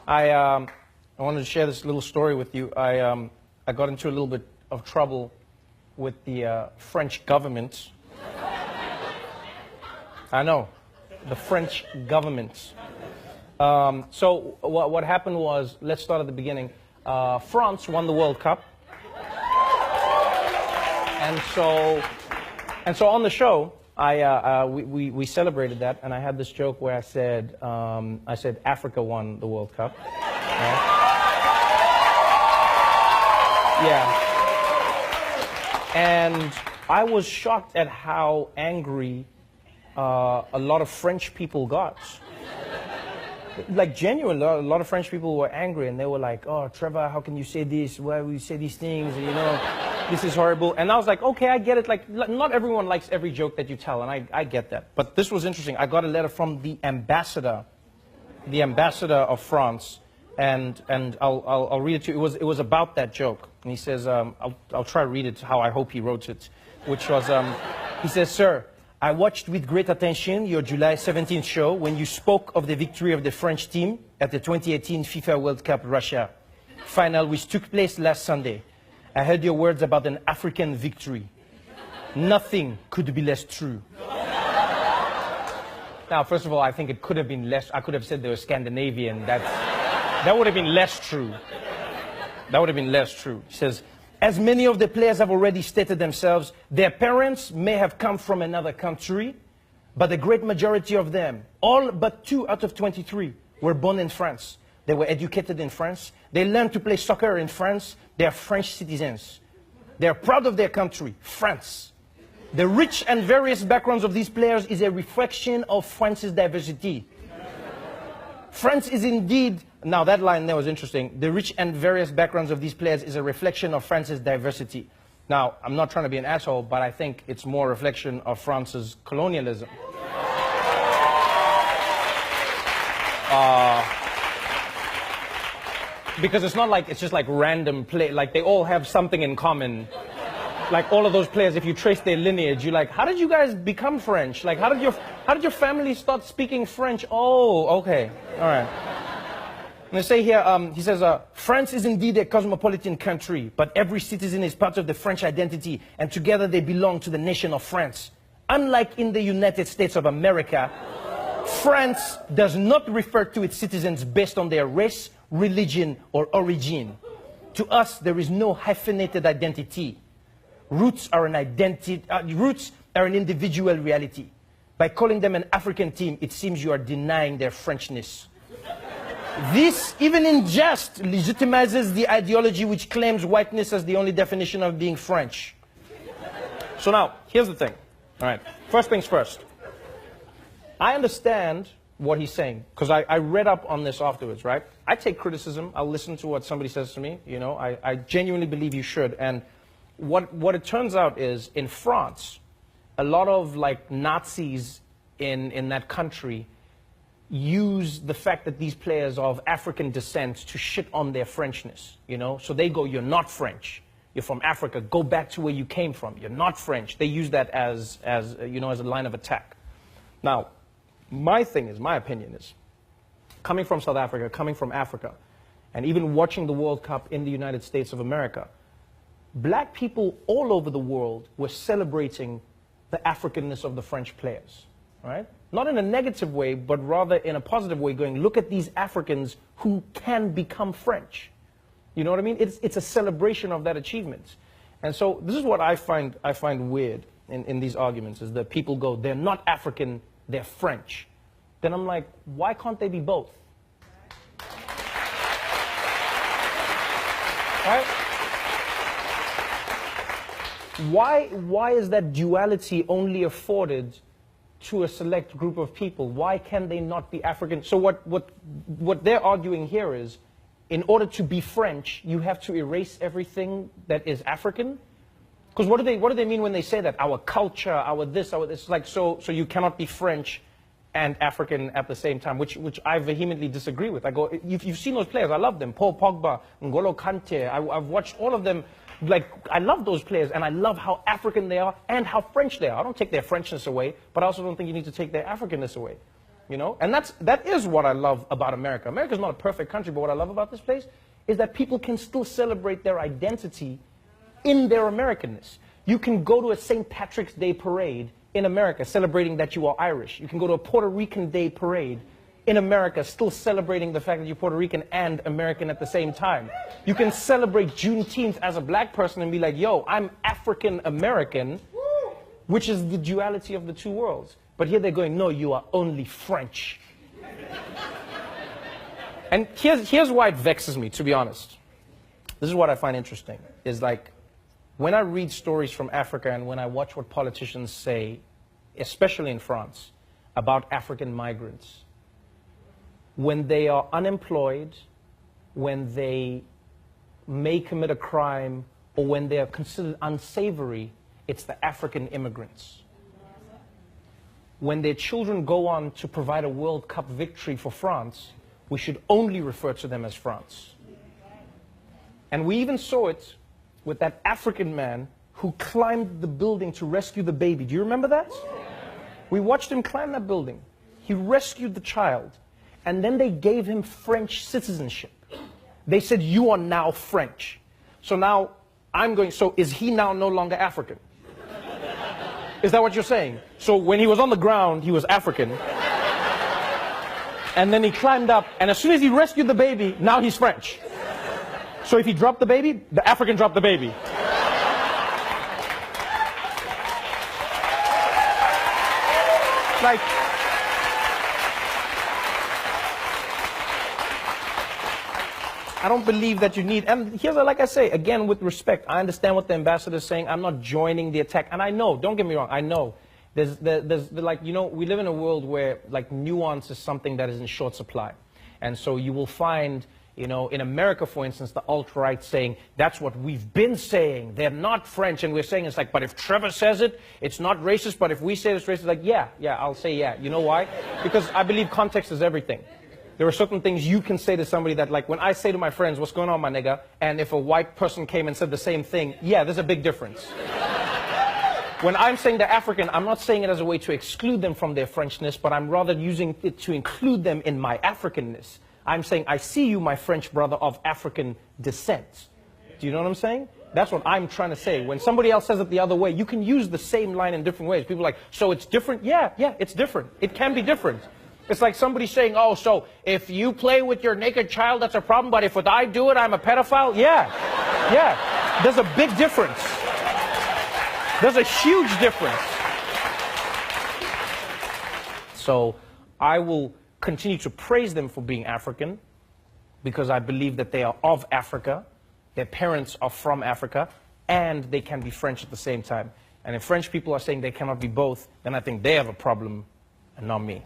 I wanted to share this little story with you. I got into a little bit of trouble with the French government. I know, the French government. So what happened was, let's start at the beginning. France won the World Cup. And so on the show, we celebrated that, and I had this joke where I said Africa won the World Cup. Right? Yeah. And I was shocked at how angry a lot of French people got. Like, genuinely, a lot of French people were angry, and they were like, "Oh, Trevor, how can you say this? Why will you say these things? You know, this is horrible." And I was like, okay, I get it. Like, not everyone likes every joke that you tell, and I get that. But this was interesting. I got a letter from the ambassador of France, and I'll read it to you. It was about that joke, and he says, I'll try to read it how I hope he wrote it, which was, he says, "Sir, I watched with great attention your July 17th show when you spoke of the victory of the French team at the 2018 FIFA World Cup Russia final, which took place last Sunday. I heard your words about an African victory. Nothing could be less true." Now, first of all, I think it could have been less. I could have said they were Scandinavian. That would have been less true. That would have been less true. He says, "As many of the players have already stated themselves, their parents may have come from another country, but the great majority of them, all but 2 out of 23, were born in France. They were educated in France. They learned to play soccer in France. They are French citizens. They are proud of their country, France. The rich and various backgrounds of these players is a reflection of France's diversity. France is indeed," now that line there was interesting, "the rich and various backgrounds of these players is a reflection of France's diversity." Now, I'm not trying to be an asshole, but I think it's more a reflection of France's colonialism. Because it's not like, it's just like random play, like they all have something in common. Like all of those players, if you trace their lineage, you're like, how did you guys become French? Like, how did your family start speaking French? Oh, okay, all right. And they say here, he says, "France is indeed a cosmopolitan country, but every citizen is part of the French identity, and together they belong to the nation of France. Unlike in the United States of America, France does not refer to its citizens based on their race, religion, or origin. To us, there is no hyphenated identity. Roots are an individual reality. By calling them an African team, it seems you are denying their Frenchness. This, even in jest, legitimizes the ideology which claims whiteness as the only definition of being French." So now, here's the thing. All right, first things first. I understand what he's saying, because I read up on this afterwards, right? I take criticism. I'll listen to what somebody says to me. You know, I genuinely believe you should. And what it turns out is, in France, a lot of like Nazis in that country use the fact that these players are of African descent to shit on their Frenchness, you know? So they go, "You're not French. You're from Africa. Go back to where you came from. You're not French." They use that as you know, as a line of attack. Now, my opinion is, coming from South Africa, coming from Africa, and even watching the World Cup in the United States of America, black people all over the world were celebrating the Africanness of the French players, right? Not in a negative way, but rather in a positive way, going, look at these Africans who can become French. You know what I mean? It's a celebration of that achievement. And so this is what I find weird in these arguments, is that people go, "They're not African, they're French." Then I'm like, why can't they be both? Right? Why is that duality only afforded to a select group of people? Why can they not be African? So what they're arguing here is, in order to be French, you have to erase everything that is African? Because what do they mean when they say that? Our culture, our this, like, so you cannot be French and African at the same time, which I vehemently disagree with. I go, you've seen those players, I love them. Paul Pogba, N'Golo Kante, I've watched all of them. Like, I love those players, and I love how African they are and how French they are. I don't take their Frenchness away, but I also don't think you need to take their Africanness away. you know? And that is what I love about America. America's not a perfect country, but what I love about this place is that people can still celebrate their identity in their Americanness. You can go to a St. Patrick's Day parade in America celebrating that you are Irish. You can go to a Puerto Rican Day parade in America still celebrating the fact that you're Puerto Rican and American at the same time. You can celebrate Juneteenth as a black person and be like, yo, I'm African American, which is the duality of the two worlds. But here they're going, no, you are only French. And here's why it vexes me, to be honest. This is what I find interesting, is like, when I read stories from Africa and when I watch what politicians say, especially in France, about African migrants, when they are unemployed, when they may commit a crime, or when they are considered unsavory, it's the African immigrants. When their children go on to provide a World Cup victory for France, we should only refer to them as France. And we even saw it with that African man who climbed the building to rescue the baby. Do you remember that? We watched him climb that building. He rescued the child. And then they gave him French citizenship. They said, you are now French. So now I'm going, so is he now no longer African? Is that what you're saying? So when he was on the ground, he was African. And then he climbed up, and as soon as he rescued the baby, now he's French. So if he dropped the baby, the African dropped the baby. Like, I don't believe that you need, and here's, like I say, again, with respect, I understand what the ambassador is saying. I'm not joining the attack. And I know, don't get me wrong, I know. There's like, you know, we live in a world where, like, nuance is something that is in short supply. And so you will find, you know, in America, for instance, the alt-right saying, that's what we've been saying. They're not French. And we're saying, it's like, but if Trevor says it, it's not racist. But if we say it's racist, like, yeah, I'll say yeah. You know why? Because I believe context is everything. There are certain things you can say to somebody that, like, when I say to my friends, what's going on, my nigga? And if a white person came and said the same thing, yeah, there's a big difference. When I'm saying they're African, I'm not saying it as a way to exclude them from their Frenchness, but I'm rather using it to include them in my Africanness. I'm saying, I see you, my French brother of African descent. Do you know what I'm saying? That's what I'm trying to say. When somebody else says it the other way, you can use the same line in different ways. People are like, so it's different? Yeah, it's different. It can be different. It's like somebody saying, oh, so if you play with your naked child, that's a problem, but if I do it, I'm a pedophile? Yeah. There's a big difference. There's a huge difference. So I will continue to praise them for being African, because I believe that they are of Africa, their parents are from Africa, and they can be French at the same time. And if French people are saying they cannot be both, then I think they have a problem and not me.